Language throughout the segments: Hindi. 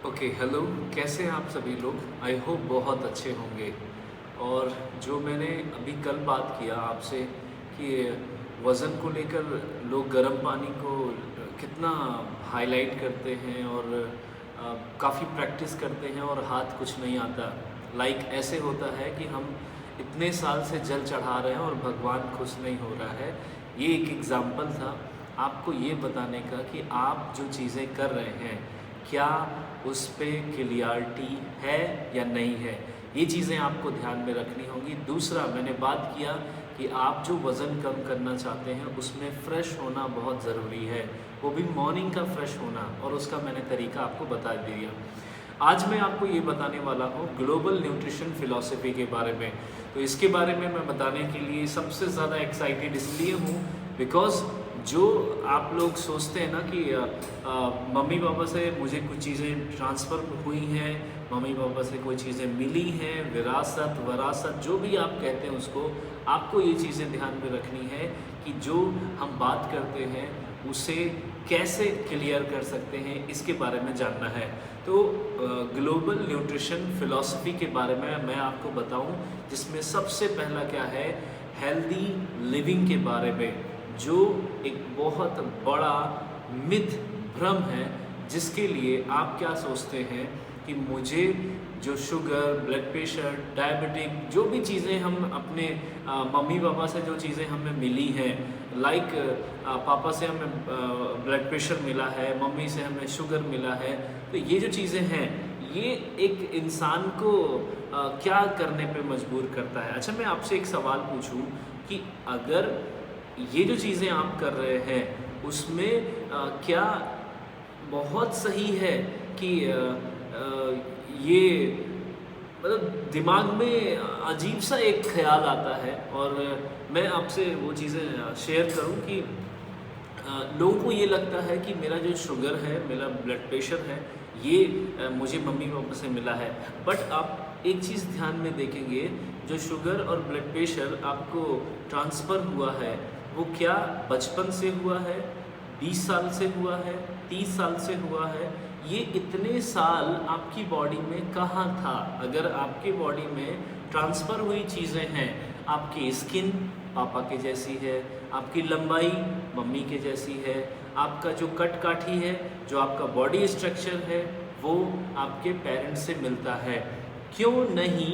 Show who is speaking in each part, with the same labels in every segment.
Speaker 1: Okay hello. कैसे हैं आप सभी लोग? आई होप बहुत अच्छे होंगे। और जो मैंने अभी कल बात किया आपसे कि वज़न को लेकर लोग गर्म पानी को कितना हाईलाइट करते हैं और काफ़ी प्रैक्टिस करते हैं और हाथ कुछ नहीं आता। लाइक ऐसे होता है कि हम इतने साल से जल चढ़ा रहे हैं और भगवान खुश नहीं हो रहा है। ये एक एग्ज़ाम्पल था आपको ये बताने का कि आप जो चीज़ें कर रहे हैं क्या उस पे क्लियरिटी है या नहीं है। ये चीज़ें आपको ध्यान में रखनी होंगी। दूसरा मैंने बात किया कि आप जो वज़न कम करना चाहते हैं उसमें फ़्रेश होना बहुत ज़रूरी है, वो भी मॉर्निंग का फ़्रेश होना, और उसका मैंने तरीका आपको बता दिया। आज मैं आपको ये बताने वाला हूँ ग्लोबल न्यूट्रिशन फ़िलॉसफ़ी के बारे में। तो इसके बारे में मैं बताने के लिए सबसे ज़्यादा एक्साइटेड इसलिए हूँ बिकॉज़ जो आप लोग सोचते हैं ना कि मम्मी पापा से मुझे कुछ चीज़ें ट्रांसफ़र हुई हैं, मम्मी पापा से कोई चीज़ें मिली हैं, विरासत वरासत जो भी आप कहते हैं उसको, आपको ये चीज़ें ध्यान में रखनी है कि जो हम बात करते हैं उसे कैसे क्लियर कर सकते हैं, इसके बारे में जानना है। तो ग्लोबल न्यूट्रिशन फ़िलॉसफ़ी के बारे में मैं आपको बताऊं, जिसमें सबसे पहला क्या है, हेल्दी लिविंग के बारे में, जो एक बहुत बड़ा मिथ भ्रम है, जिसके लिए आप क्या सोचते हैं कि मुझे जो शुगर, ब्लड प्रेशर, डायबिटिक, जो भी चीज़ें हम अपने मम्मी पापा से जो चीज़ें हमें मिली हैं, लाइक पापा से हमें ब्लड प्रेशर मिला है, मम्मी से हमें शुगर मिला है, तो ये जो चीज़ें हैं ये एक इंसान को क्या करने पे मजबूर करता है। अच्छा, मैं आपसे एक सवाल पूछूं कि अगर ये जो चीज़ें आप कर रहे हैं उसमें क्या बहुत सही है कि ये मतलब दिमाग में अजीब सा एक ख़्याल आता है, और मैं आपसे वो चीज़ें शेयर करूं कि लोगों को ये लगता है कि मेरा जो शुगर है, मेरा ब्लड प्रेशर है, ये मुझे मम्मी पापा से मिला है। बट आप एक चीज़ ध्यान में देखेंगे, जो शुगर और ब्लड प्रेशर आपको ट्रांसफ़र हुआ है वो क्या बचपन से हुआ है, 20 साल से हुआ है, 30 साल से हुआ है? ये इतने साल आपकी बॉडी में कहाँ था? अगर आपकी बॉडी में ट्रांसफ़र हुई चीज़ें हैं, आपकी स्किन पापा के जैसी है, आपकी लंबाई मम्मी के जैसी है, आपका जो कट काठी है, जो आपका बॉडी स्ट्रक्चर है, वो आपके पेरेंट्स से मिलता है। क्यों नहीं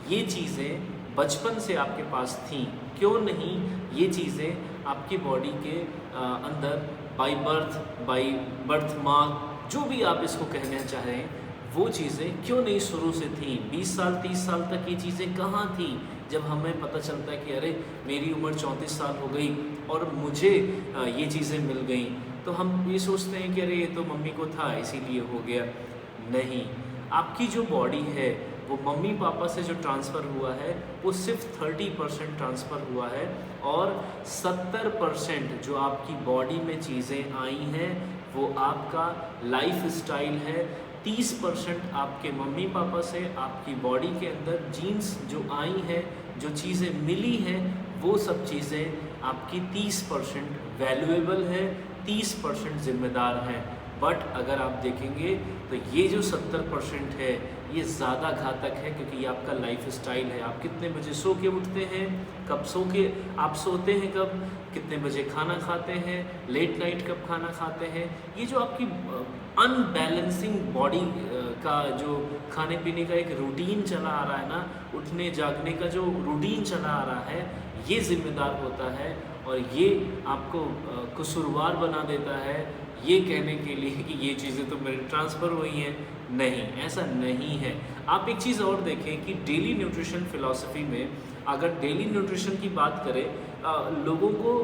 Speaker 1: ये चीज़ें बचपन से आपके पास थीं? क्यों नहीं ये चीज़ें आपकी बॉडी के अंदर by birth, by birth mark, जो भी आप इसको कहना चाहें, वो चीज़ें क्यों नहीं शुरू से थी? 20 साल 30 साल तक ये चीज़ें कहाँ थी? जब हमें पता चलता है कि अरे मेरी उम्र 34 साल हो गई और मुझे ये चीज़ें मिल गई, तो हम ये सोचते हैं कि अरे ये तो मम्मी को था इसीलिए हो गया। नहीं, आपकी जो बॉडी है वो मम्मी पापा से जो ट्रांसफ़र हुआ है वो सिर्फ 30% ट्रांसफ़र हुआ है, और 70% जो आपकी बॉडी में चीज़ें आई हैं वो आपका लाइफ स्टाइल है। 30% आपके मम्मी पापा से आपकी बॉडी के अंदर जीन्स जो आई हैं, जो चीज़ें मिली हैं, वो सब चीज़ें आपकी 30% वैल्यूएबल है, 30% ज़िम्मेदार हैं। बट अगर आप देखेंगे तो ये जो 70% है ये ज़्यादा घातक है, क्योंकि ये आपका लाइफ स्टाइल है। आप कितने बजे सो के उठते हैं, कब सो के आप सोते हैं, कब कितने बजे खाना खाते हैं, लेट नाइट कब खाना खाते हैं, ये जो आपकी अनबैलेंसिंग बॉडी का जो खाने पीने का एक रूटीन चला आ रहा है ना, उठने जागने का जो रूटीन चला आ रहा है, ये ज़िम्मेदार होता है, और ये आपको कसूरवार बना देता है ये कहने के लिए कि ये चीज़ें तो मेरे ट्रांसफ़र हुई हैं। नहीं, ऐसा नहीं है। आप एक चीज़ और देखें कि डेली न्यूट्रिशन फ़िलॉसफ़ी में अगर डेली न्यूट्रिशन की बात करें, लोगों को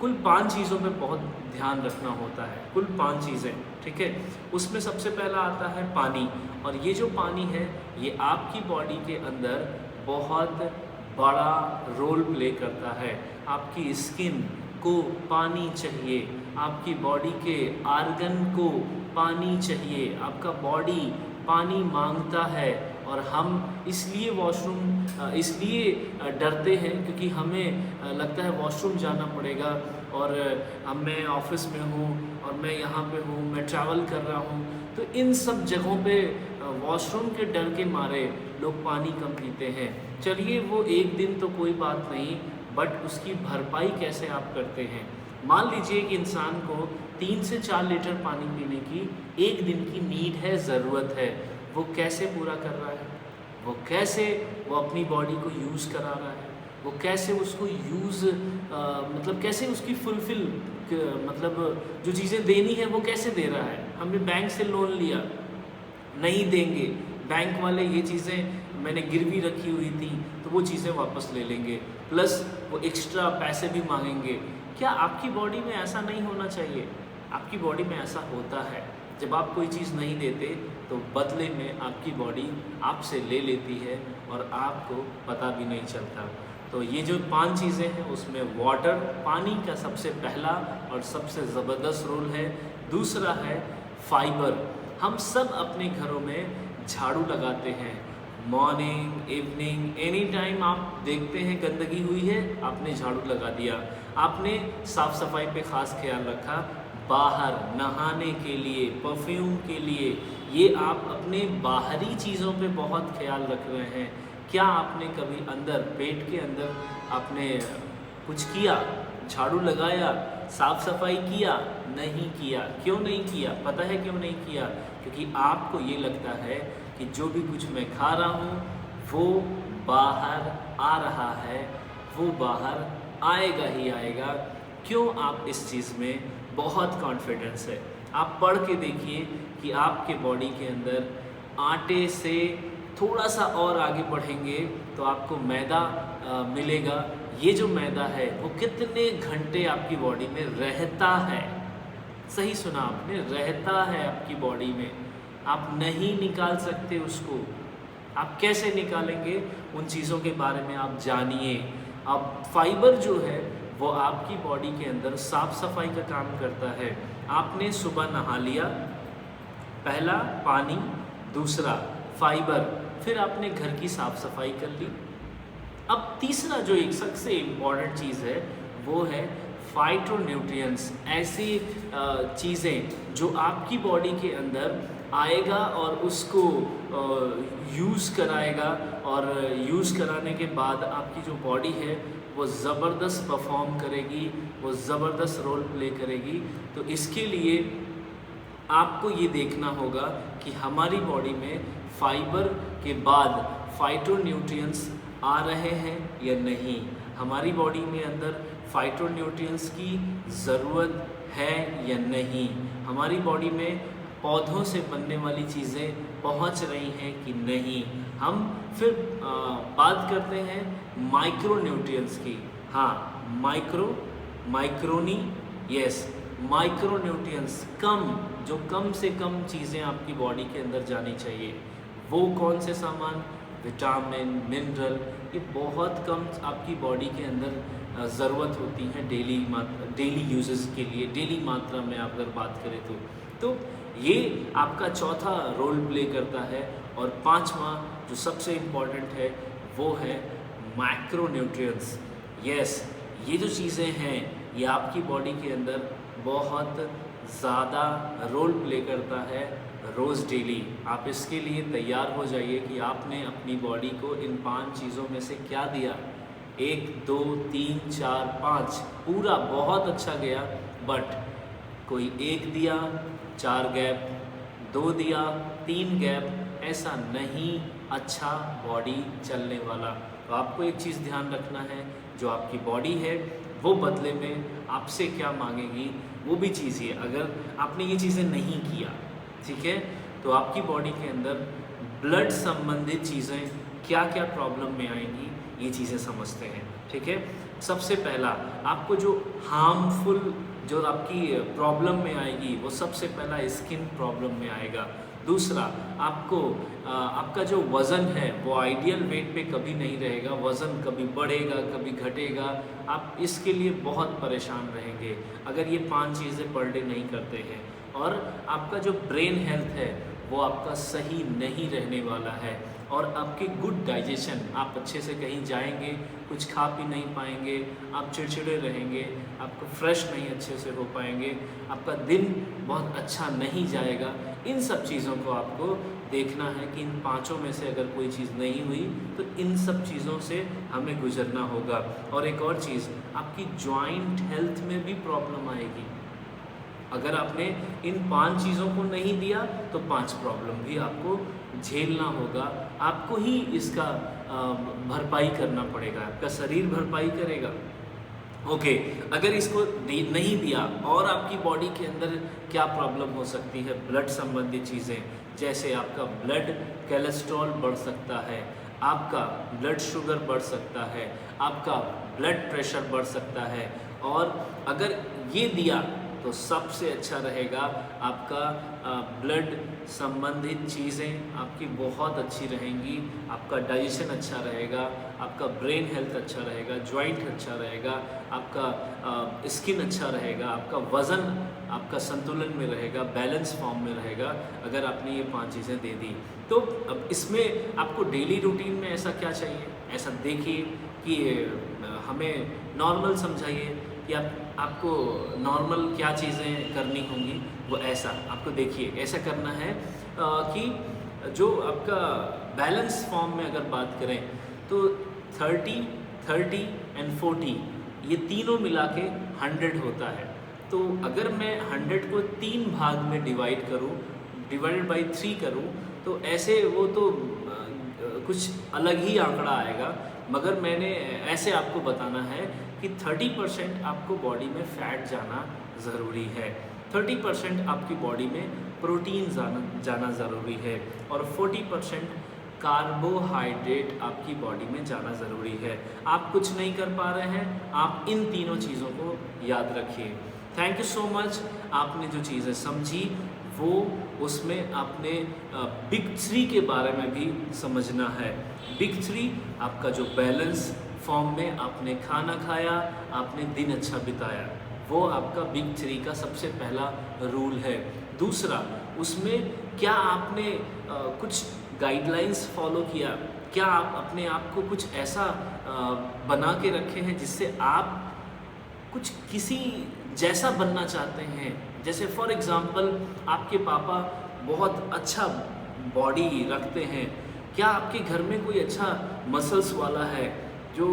Speaker 1: कुल 5 चीज़ों पे बहुत ध्यान रखना होता है, कुल 5 चीज़ें, ठीक है? उसमें सबसे पहला आता है पानी, और ये जो पानी है ये आपकी बॉडी के अंदर बहुत बड़ा रोल प्ले करता है। आपकी स्किन को पानी चाहिए, आपकी बॉडी के आर्गन को पानी चाहिए, आपका बॉडी पानी मांगता है, और हम इसलिए वॉशरूम इसलिए डरते हैं क्योंकि हमें लगता है वॉशरूम जाना पड़ेगा, और अब मैं ऑफिस में हूँ और मैं यहाँ पे हूँ, मैं ट्रैवल कर रहा हूँ, तो इन सब जगहों पे वॉशरूम के डर के मारे लोग पानी कम पीते हैं। चलिए वो एक दिन तो कोई बात नहीं, बट उसकी भरपाई कैसे आप करते हैं। मान लीजिए कि इंसान को 3 से 4 लीटर पानी पीने की एक दिन की नीड है, ज़रूरत है, वो कैसे पूरा कर रहा है, वो कैसे वो अपनी बॉडी को यूज़ करा रहा है, वो कैसे उसको मतलब कैसे उसकी फुलफिल मतलब जो चीज़ें देनी है वो कैसे दे रहा है। हमने बैंक से लोन लिया, नहीं देंगे, बैंक वाले ये चीज़ें मैंने गिरवी रखी हुई थी तो वो चीज़ें वापस ले लेंगे, प्लस वो एक्स्ट्रा पैसे भी मांगेंगे। क्या आपकी बॉडी में ऐसा नहीं होना चाहिए? आपकी बॉडी में ऐसा होता है। जब आप कोई चीज़ नहीं देते तो बदले में आपकी बॉडी आपसे ले लेती है और आपको पता भी नहीं चलता। तो ये जो 5 चीज़ें हैं उसमें वाटर, पानी का सबसे पहला और सबसे ज़बरदस्त रोल है। दूसरा है फाइबर। हम सब अपने घरों में झाड़ू लगाते हैं, मॉर्निंग, इवनिंग, एनी टाइम आप देखते हैं गंदगी हुई है, आपने झाड़ू लगा दिया। आपने साफ़ सफाई पे ख़ास ख्याल रखा, बाहर नहाने के लिए, परफ्यूम के लिए, ये आप अपने बाहरी चीज़ों पे बहुत ख्याल रख रहे हैं। क्या आपने कभी अंदर, पेट के अंदर आपने कुछ किया, झाड़ू लगाया, साफ़ सफाई किया? नहीं किया। क्यों नहीं किया? पता है क्यों नहीं किया? क्योंकि आपको ये लगता है कि जो भी कुछ मैं खा रहा हूँ वो बाहर आ रहा है, वो बाहर आएगा ही आएगा। क्यों आप इस चीज़ में बहुत कॉन्फिडेंस है? आप पढ़ के देखिए कि आपके बॉडी के अंदर आटे से थोड़ा सा और आगे बढ़ेंगे तो आपको मैदा मिलेगा। ये जो मैदा है वो कितने घंटे आपकी बॉडी में रहता है? सही सुना आपने, रहता है आपकी बॉडी में। आप नहीं निकाल सकते उसको। आप कैसे निकालेंगे? उन चीज़ों के बारे में आप जानिए। अब फाइबर जो है वो आपकी बॉडी के अंदर साफ सफाई का काम करता है। आपने सुबह नहा लिया, पहला पानी, दूसरा फाइबर, फिर आपने घर की साफ सफाई कर ली। अब तीसरा जो एक सबसे इम्पॉर्टेंट चीज़ है वो है फाइटोन्यूट्रिएंट्स। ऐसी चीज़ें जो आपकी बॉडी के अंदर आएगा और उसको यूज़ कराएगा, और यूज़ कराने के बाद आपकी जो बॉडी है वो ज़बरदस्त परफॉर्म करेगी, वो ज़बरदस्त रोल प्ले करेगी। तो इसके लिए आपको ये देखना होगा कि हमारी बॉडी में फाइबर के बाद फाइटोन्यूट्रिएंट्स आ रहे हैं या नहीं। हमारी बॉडी में अंदर फाइटोन्यूट्रिएंट्स की ज़रूरत है या नहीं। हमारी बॉडी में पौधों से बनने वाली चीज़ें पहुंच रही हैं कि नहीं। हम फिर बात करते हैं माइक्रोन्यूट्रिएंट्स की। हाँ, माइक्रोनी, यस, माइक्रोन्यूट्रिएंट्स, जो कम से कम चीज़ें आपकी बॉडी के अंदर जानी चाहिए। वो कौन से सामान? विटामिन, मिनरल, ये बहुत कम आपकी बॉडी के अंदर ज़रूरत होती है डेली यूजेस के लिए, डेली मात्रा में आप अगर बात करें तो ये आपका चौथा रोल प्ले करता है। और पांचवा जो सबसे इम्पॉर्टेंट है वो है मैक्रोन्यूट्रिएंट्स। यस, ये जो चीज़ें हैं ये आपकी बॉडी के अंदर बहुत ज़्यादा रोल प्ले करता है रोज़ डेली। आप इसके लिए तैयार हो जाइए कि आपने अपनी बॉडी को इन 5 चीज़ों में से क्या दिया। 1, 2, 3, 4, 5 पूरा बहुत अच्छा गया, बट कोई 1 दिया, 4 गैप, 2 दिया, 3 गैप, ऐसा नहीं अच्छा बॉडी चलने वाला। तो आपको एक चीज़ ध्यान रखना है, जो आपकी बॉडी है वो बदले में आपसे क्या मांगेगी वो भी चीज़ है। अगर आपने ये चीज़ें नहीं किया, ठीक है, तो आपकी बॉडी के अंदर ब्लड संबंधित चीज़ें क्या क्या प्रॉब्लम में आएंगी ये चीज़ें समझते हैं। ठीक है, सबसे पहला आपको जो हार्मफुल जो आपकी प्रॉब्लम में आएगी वो सबसे पहला स्किन प्रॉब्लम में आएगा। दूसरा, आपका जो वज़न है वो आइडियल वेट पे कभी नहीं रहेगा, वज़न कभी बढ़ेगा कभी घटेगा। आप इसके लिए बहुत परेशान रहेंगे अगर ये 5 चीज़ें पर डे नहीं करते हैं। और आपका जो ब्रेन हेल्थ है वो आपका सही नहीं रहने वाला है। और आपकी गुड डाइजेशन, आप अच्छे से कहीं जाएंगे, कुछ खा पी नहीं पाएंगे, आप चिड़चिड़े रहेंगे, आपको फ्रेश नहीं अच्छे से हो पाएंगे, आपका दिन बहुत अच्छा नहीं जाएगा। इन सब चीज़ों को आपको देखना है कि इन पांचों में से अगर कोई चीज़ नहीं हुई तो इन सब चीज़ों से हमें गुजरना होगा। और एक और चीज़, आपकी जॉइंट हेल्थ में भी प्रॉब्लम आएगी। अगर आपने इन 5 चीज़ों को नहीं दिया तो 5 प्रॉब्लम भी आपको झेलना होगा, आपको ही इसका भरपाई करना पड़ेगा, आपका शरीर भरपाई करेगा। ओके, अगर इसको नहीं दिया और आपकी बॉडी के अंदर क्या प्रॉब्लम हो सकती है, ब्लड संबंधी चीज़ें, जैसे आपका ब्लड कोलेस्ट्रॉल बढ़ सकता है, आपका ब्लड शुगर बढ़ सकता है, आपका ब्लड प्रेशर बढ़ सकता है। और अगर ये दिया तो सबसे अच्छा रहेगा, आपका ब्लड संबंधित चीज़ें आपकी बहुत अच्छी रहेंगी, आपका डाइजेशन अच्छा रहेगा, आपका ब्रेन हेल्थ अच्छा रहेगा, जॉइंट अच्छा रहेगा, आपका स्किन अच्छा रहेगा, आपका वज़न आपका संतुलन में रहेगा, बैलेंस फॉर्म में रहेगा। अगर आपने ये 5 चीज़ें दे दी तो अब इसमें आपको डेली रूटीन में ऐसा क्या चाहिए, ऐसा देखिए कि हमें नॉर्मल समझाइए कि आपको नॉर्मल क्या चीज़ें करनी होंगी, वो ऐसा आपको देखिए ऐसा करना है कि जो आपका बैलेंस फॉर्म में अगर बात करें तो 30, 30 एंड 40 ये तीनों मिला के 100 होता है। तो अगर मैं 100 को 3 भाग में डिवाइड करूँ, डिवाइडेड बाई 3 करूँ, तो ऐसे वो तो कुछ अलग ही आंकड़ा आएगा। मगर मैंने ऐसे आपको बताना है कि 30% आपको बॉडी में फैट जाना ज़रूरी है, 30% आपकी बॉडी में प्रोटीन जाना ज़रूरी है, और 40% कार्बोहाइड्रेट आपकी बॉडी में जाना ज़रूरी है। आप कुछ नहीं कर पा रहे हैं, आप इन तीनों चीज़ों को याद रखिए। Thank you so much. आपने जो चीज़ें समझी वो उसमें आपने बिग 3 के बारे में भी समझना है। बिग 3 आपका जो बैलेंस फॉर्म में आपने खाना खाया, आपने दिन अच्छा बिताया, वो आपका बिग 3 का सबसे पहला रूल है। दूसरा, उसमें क्या आपने कुछ गाइडलाइंस फॉलो किया, क्या आप अपने आप को कुछ ऐसा बना के रखे हैं जिससे आप कुछ किसी जैसा बनना चाहते हैं। जैसे फॉर एग्ज़ाम्पल आपके पापा बहुत अच्छा बॉडी रखते हैं, क्या आपके घर में कोई अच्छा मसल्स वाला है जो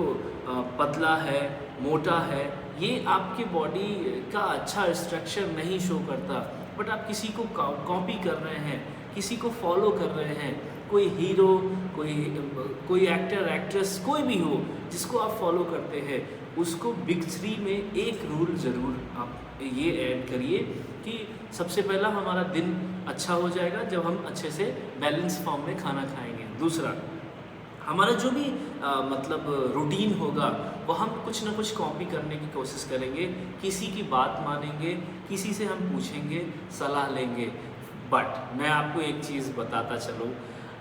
Speaker 1: पतला है, मोटा है, ये आपके बॉडी का अच्छा स्ट्रक्चर नहीं शो करता, बट आप किसी को कॉपी कर रहे हैं, किसी को फॉलो कर रहे हैं, कोई हीरो, कोई एक्टर एक्ट्रेस कोई भी हो जिसको आप फॉलो करते हैं, उसको बिग 3 में एक रूल ज़रूर आप ये ऐड करिए कि सबसे पहला हमारा दिन अच्छा हो जाएगा जब हम अच्छे से बैलेंस फॉर्म में खाना खाएंगे। दूसरा, हमारा जो भी मतलब रूटीन होगा वो हम कुछ ना कुछ कॉपी करने की कोशिश करेंगे, किसी की बात मानेंगे, किसी से हम पूछेंगे, सलाह लेंगे। बट मैं आपको एक चीज़ बताता चलूँ,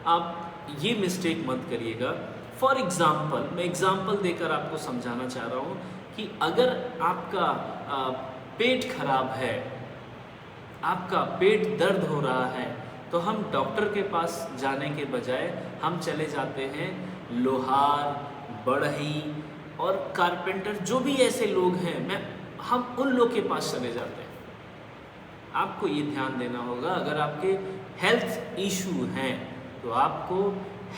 Speaker 1: आप ये मिस्टेक मत करिएगा। फॉर एग्ज़ाम्पल, मैं एग्ज़ाम्पल देकर आपको समझाना चाह रहा हूँ कि अगर आपका पेट खराब है, आपका पेट दर्द हो रहा है, तो हम डॉक्टर के पास जाने के बजाय हम चले जाते हैं लोहार, बढ़ई और कारपेंटर, जो भी ऐसे लोग हैं, हम उन लोग के पास चले जाते हैं। आपको ये ध्यान देना होगा, अगर आपके हेल्थ इशू हैं तो आपको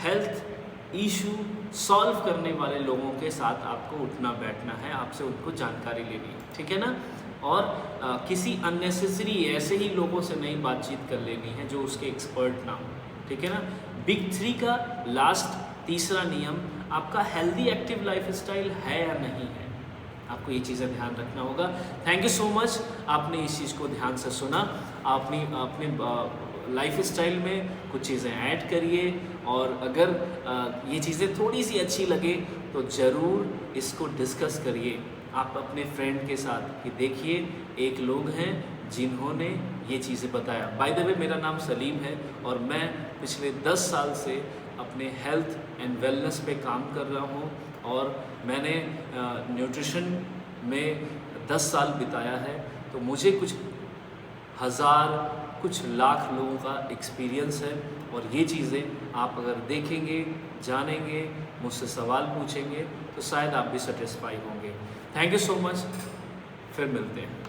Speaker 1: हेल्थ इशू सॉल्व करने वाले लोगों के साथ आपको उठना बैठना है, आपसे उनको जानकारी लेनी है, ठीक है ना। और किसी अननेसेसरी ऐसे ही लोगों से नहीं बातचीत कर लेनी है जो उसके एक्सपर्ट ना हो, ठीक है ना। बिग 3 का लास्ट तीसरा नियम, आपका हेल्दी एक्टिव लाइफस्टाइल है या नहीं है, आपको ये चीज़ें ध्यान रखना होगा। थैंक यू सो मच, आपने इस चीज़ को ध्यान से सुना। आपने अपने लाइफस्टाइल में कुछ चीज़ें ऐड करिए, और अगर ये चीज़ें थोड़ी सी अच्छी लगे तो ज़रूर इसको डिस्कस करिए आप अपने फ्रेंड के साथ कि देखिए एक लोग हैं जिन्होंने ये चीज़ें बताया। बाय द वे, मेरा नाम सलीम है और मैं पिछले 10 साल से अपने हेल्थ एंड वेलनेस पे काम कर रहा हूँ, और मैंने न्यूट्रिशन में 10 साल बिताया है। तो मुझे कुछ 1000 कुछ लाख लोगों का एक्सपीरियंस है और ये चीज़ें आप अगर देखेंगे, जानेंगे, मुझसे सवाल पूछेंगे तो शायद आप भी सेटिस्फाई होंगे। थैंक यू सो मच, फिर मिलते हैं।